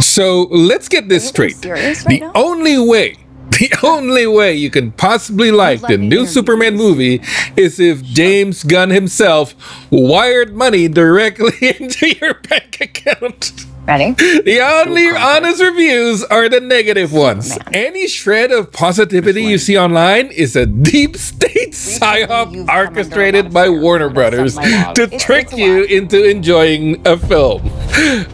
So let's get this straight. The only way you can possibly like the new Superman movie is if James Gunn himself wired money directly into your bank account. Ready? The only honest reviews are the negative ones. Any shred of positivity you see online is a deep state psyop orchestrated by Warner Brothers to trick you into enjoying a film.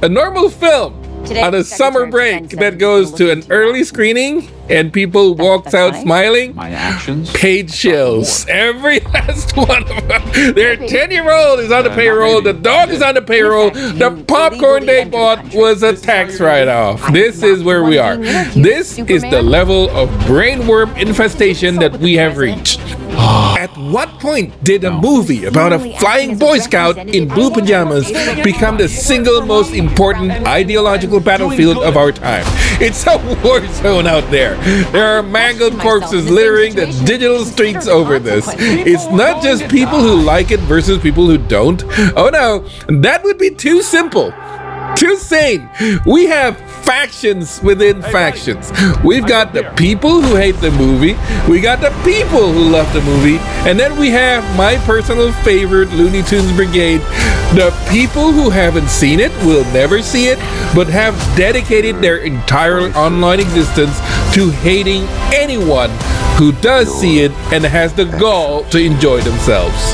A normal film on a summer break that goes to an early screening and people walks out smiling, paid shills. Every last one of them. Their 10-year-old is on the payroll, the dog is on the payroll, the popcorn they bought was a tax write-off. This is where we are. This is the level of brainworm infestation that we have reached. At what point did a movie about a flying Boy Scout in blue pajamas become the single most important ideological battlefield of our time? It's a war zone out there. There are mangled corpses littering the digital streets over this. It's not just people who like it versus people who don't. Oh no, that would be too simple. Too sane. We have factions within factions. We've got the people who hate the movie, we got the people who love the movie, and then we have my personal favorite Looney Tunes Brigade, the people who haven't seen it, will never see it, but have dedicated their entire online existence to hating anyone who does see it and has the gall to enjoy themselves.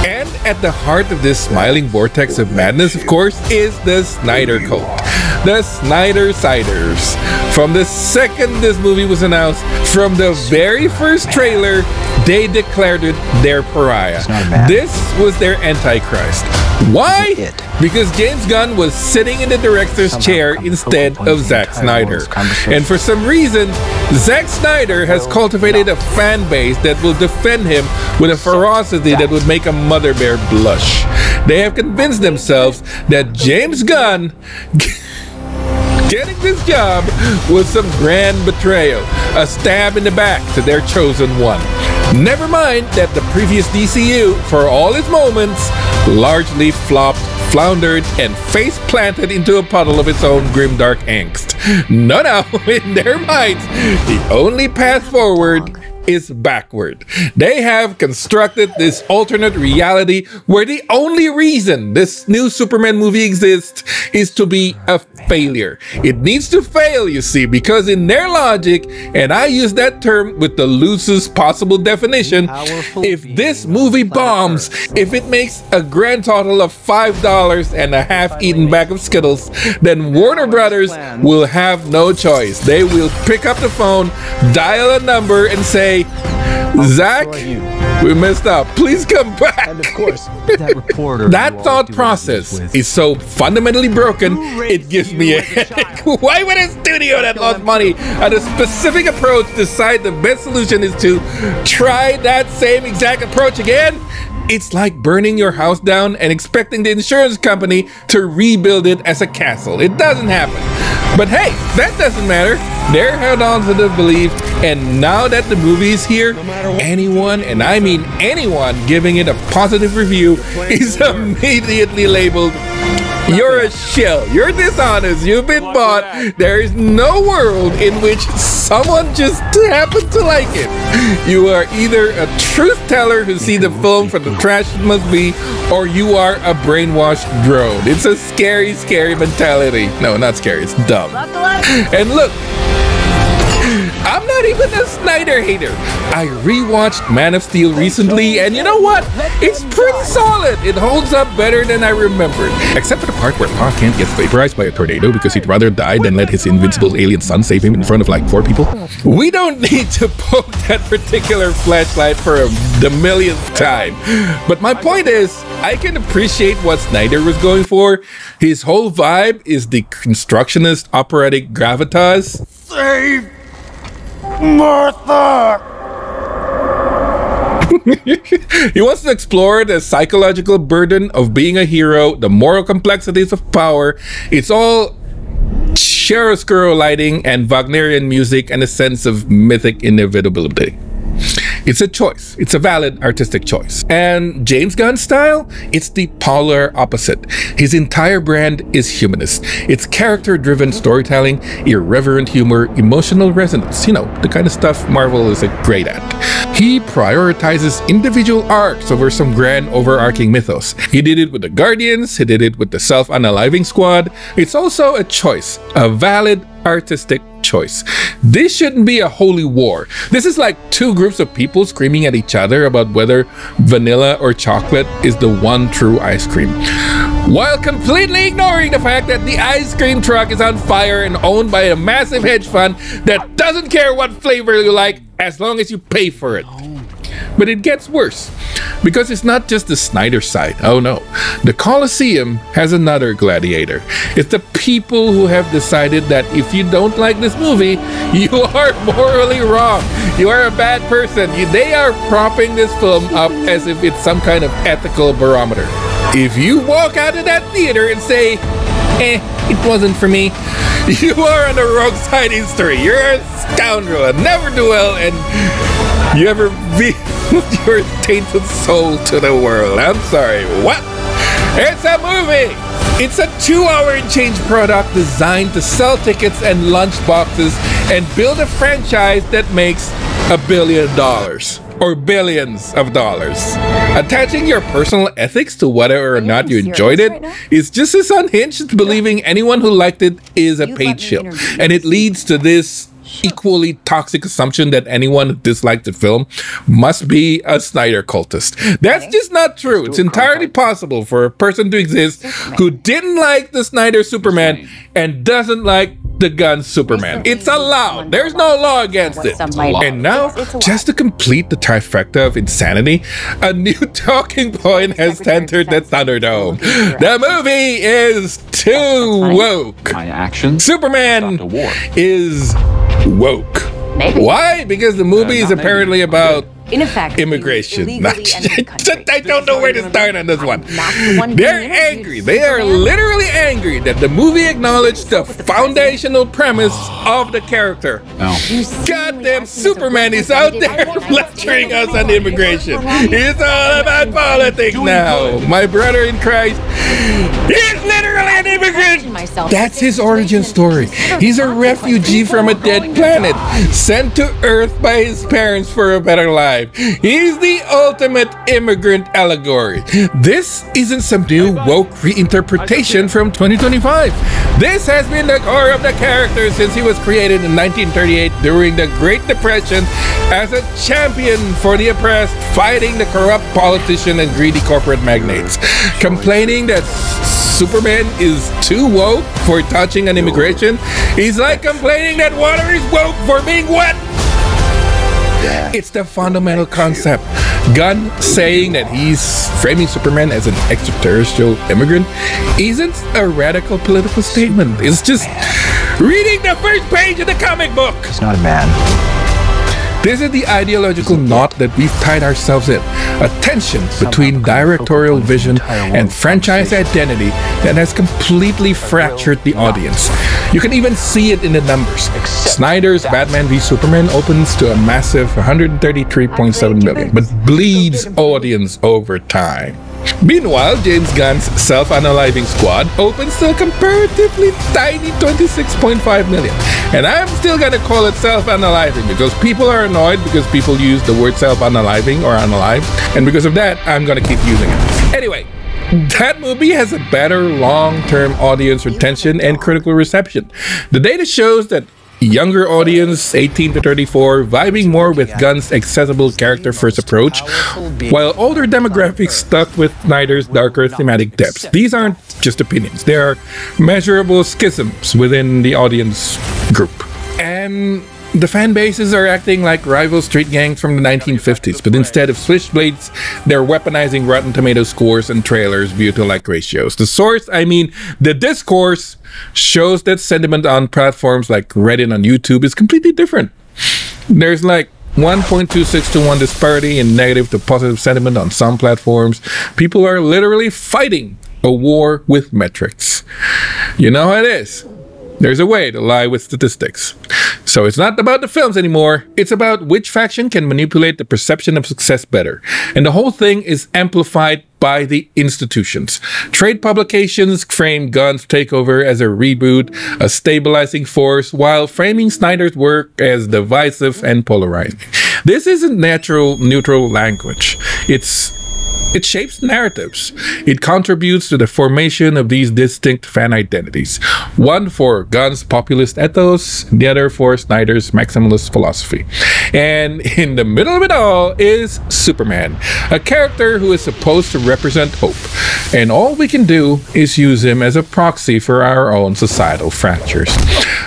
And at the heart of this smiling vortex of madness, of course, is the Snyder Cult. The Snyder-siders. From the second this movie was announced, from the very first trailer, they declared it their pariah. This was their Antichrist. Why? Because James Gunn was sitting in the director's chair instead of Zack Snyder. And for some reason, Zack Snyder has cultivated a fan base that will defend him with a ferocity that would make a mother bear blush. They have convinced themselves that James Gunn getting this job was some grand betrayal, a stab in the back to their chosen one. Never mind that the previous DCU, for all its moments, largely flopped, floundered, and face-planted into a puddle of its own grimdark angst. No, in their minds, the only path forward is backward. They have constructed this alternate reality where the only reason this new Superman movie exists is to be a failure. It needs to fail, you see, because in their logic, and I use that term with the loosest possible definition, if this movie bombs, if it makes a grand total of $5 and a half-eaten bag of Skittles, then Warner Brothers will have no choice. They will pick up the phone, dial a number, and say, Zack, we messed up. Please come back. And of course, that reporter. That thought process is so fundamentally broken, it gives me a headache. Why would a studio that lost money on a specific approach decide the best solution is to try that same exact approach again? It's like burning your house down and expecting the insurance company to rebuild it as a castle. It doesn't happen. But hey, that doesn't matter. They're held on to the belief, and now that the movie is here, anyone, and I mean anyone, giving it a positive review is immediately labeled, you're a shill, you're dishonest, you've been bought. There is no world in which someone just happened to like it. You are either a truth teller who sees the film for the trash it must be, or you are a brainwashed drone. It's a scary, scary mentality. No, not scary, it's dumb. And look, I'm not even a Snyder hater. I rewatched Man of Steel recently, and you know what? It's pretty solid. It holds up better than I remembered. Except for the part where Pa Kent gets vaporized by a tornado because he'd rather die than let his invincible alien son save him in front of like 4 people. We don't need to poke that particular flashlight for the millionth time. But my point is, I can appreciate what Snyder was going for. His whole vibe is the deconstructionist operatic gravitas. Save Martha! He wants to explore the psychological burden of being a hero, the moral complexities of power. It's all chiaroscuro lighting and Wagnerian music and a sense of mythic inevitability. It's a choice. It's a valid artistic choice. And James Gunn's style, it's the polar opposite. His entire brand is humanist. It's character-driven storytelling, irreverent humor, emotional resonance, you know, the kind of stuff Marvel is great at. He prioritizes individual arcs over some grand overarching mythos. He did it with the Guardians, he did it with the Self-Unaliving Squad. It's also a choice, a valid artistic choice. This shouldn't be a holy war. This is like two groups of people screaming at each other about whether vanilla or chocolate is the one true ice cream, while completely ignoring the fact that the ice cream truck is on fire and owned by a massive hedge fund that doesn't care what flavor you like as long as you pay for it. But it gets worse, because it's not just the Snyder side. Oh no, the Colosseum has another gladiator. It's the people who have decided that if you don't like this movie, you are morally wrong. You are a bad person. They are propping this film up as if it's some kind of ethical barometer. If you walk out of that theater and say, it wasn't for me, you are on the wrong side of history. You're a scoundrel, a never-do-well, and you ever be your tainted soul to the world. I'm sorry, what? It's a movie! It's a 2-hour and change product designed to sell tickets and lunchboxes and build a franchise that makes $1 billion. Or billions of dollars. Attaching your personal ethics to whether or not you enjoyed it is just as unhinged as believing anyone who liked it is a paid shill. And it leads to this equally toxic assumption that anyone who disliked the film must be a Snyder cultist. That's just not true. It's entirely possible for a person to exist who didn't like the Snyder Superman and doesn't like the Gunn Superman. It's allowed. There's no law against it. And now, just to complete the trifecta of insanity, a new talking point has entered the Thunderdome. The movie is too woke. My actions. Superman is woke. Why? Because the movie is apparently about immigration. I don't know where to start on this one. They're angry. They are literally angry that the movie acknowledged the foundational premise of the character. Goddamn Superman is out there lecturing us on immigration. It's all about politics now. My brother in Christ is literally an immigrant. That's his origin story. He's a refugee from a dead planet, sent to Earth by his parents for a better life. He's the ultimate immigrant allegory. This isn't some new woke reinterpretation from 2025. This has been the core of the character since he was created in 1938 during the Great Depression as a champion for the oppressed, fighting the corrupt politician and greedy corporate magnates. Complaining that Superman is too woke for touching on immigration is like complaining that water is woke for being wet. It's the fundamental concept. Gunn saying that he's framing Superman as an extraterrestrial immigrant isn't a radical political statement. It's just reading the first page of the comic book. He's not a man. This is the ideological knot that we've tied ourselves in. A tension between directorial vision and franchise identity that has completely fractured the audience. You can even see it in the numbers. Snyder's Batman v Superman opens to a massive 133.7 million, but bleeds audience over time. Meanwhile, James Gunn's Self-Unaliving Squad opens to a comparatively tiny 26.5 million. And I'm still gonna call it self-unaliving because people are annoyed because people use the word self-unaliving or unalive. And because of that, I'm gonna keep using it. Anyway, that movie has a better long-term audience retention and critical reception. The data shows that younger audience, 18 to 34, vibing more with Gunn's accessible character-first approach, while older demographics stuck with Snyder's darker thematic depths. These aren't just opinions. They are measurable schisms within the audience group. And the fan bases are acting like rival street gangs from the 1950s, but instead of switchblades, they're weaponizing Rotten Tomato scores and trailers view to like ratios. The source, I mean, the discourse, shows that sentiment on platforms like Reddit on YouTube is completely different. There's like 1.26 to 1 disparity in negative to positive sentiment on some platforms. People are literally fighting a war with metrics. You know how it is. There's a way to lie with statistics. So it's not about the films anymore. It's about which faction can manipulate the perception of success better. And the whole thing is amplified by the institutions. Trade publications frame Gunn's takeover as a reboot, a stabilizing force, while framing Snyder's work as divisive and polarizing. This isn't neutral language. It shapes narratives. It contributes to the formation of these distinct fan identities. One for Gunn's populist ethos, the other for Snyder's maximalist philosophy. And in the middle of it all is Superman, a character who is supposed to represent hope. And all we can do is use him as a proxy for our own societal fractures.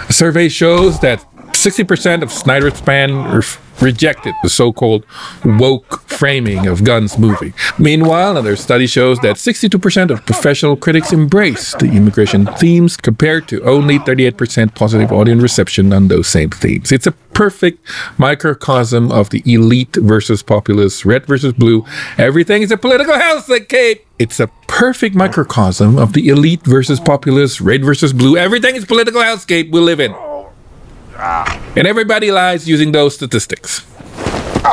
A survey shows that 60% of Snyder's fans rejected the so-called woke framing of Gunn's movie. Meanwhile, another study shows that 62% of professional critics embrace the immigration themes compared to only 38% positive audience reception on those same themes. It's a perfect microcosm of the elite versus populace, red versus blue. Everything is a political hellscape. It's a perfect microcosm of the elite versus populace, red versus blue. Everything is political hellscape we live in. And everybody lies using those statistics.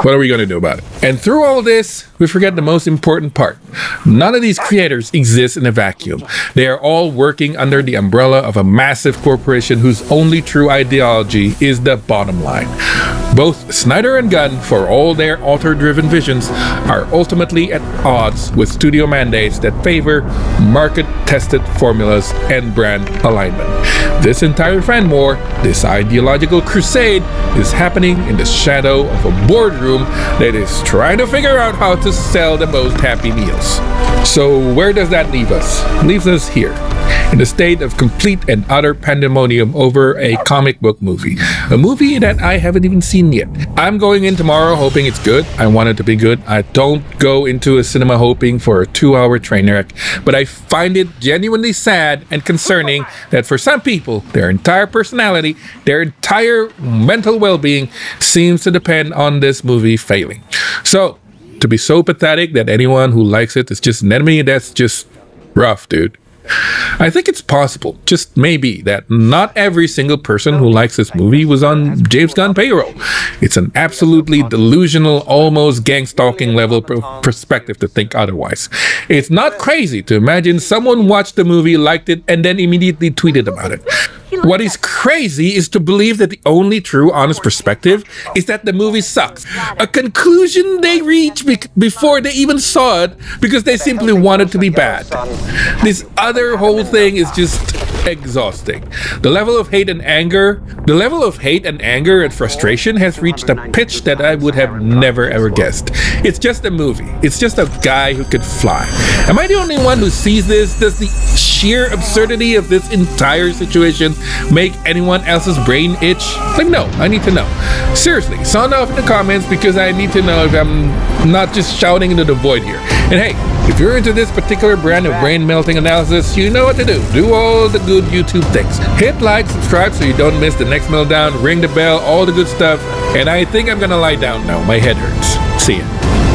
What are we going to do about it? And through all this, we forget the most important part. None of these creators exist in a vacuum. They are all working under the umbrella of a massive corporation whose only true ideology is the bottom line. Both Snyder and Gunn, for all their author-driven visions, are ultimately at odds with studio mandates that favor market-tested formulas and brand alignment. This entire fan war, this ideological crusade, is happening in the shadow of a boardroom that is trying to figure out how to sell the most happy meals. So where does that leave us? Leaves us here, in a state of complete and utter pandemonium over a comic book movie. A movie that I haven't even seen yet. I'm going in tomorrow hoping it's good. I want it to be good. I don't go into a cinema hoping for a 2-hour train wreck, but I find it genuinely sad and concerning that for some people, their entire personality, their entire mental well-being seems to depend on this movie failing. So, to be so pathetic that anyone who likes it is just an enemy, that's just rough, dude. I think it's possible, just maybe, that not every single person who likes this movie was on James Gunn payroll. It's an absolutely delusional, almost gang-stalking level perspective to think otherwise. It's not crazy to imagine someone watched the movie, liked it, and then immediately tweeted about it. What is crazy is to believe that the only true honest perspective is that the movie sucks. A conclusion they reach before they even saw it because they simply wanted to be bad. This other whole thing is just exhausting. The level of hate and anger and frustration has reached a pitch that I would have never ever guessed. It's just a movie. It's just a guy who could fly. Am I the only one who sees this? Does the sheer absurdity of this entire situation make anyone else's brain itch? Like, no, I need to know. Seriously, sound off in the comments because I need to know if I'm not just shouting into the void here. And hey, if you're into this particular brand of brain-melting analysis, you know what to do. Do all the good YouTube things. Hit like, subscribe so you don't miss the next meltdown, ring the bell, all the good stuff. And I think I'm gonna lie down now. My head hurts. See ya.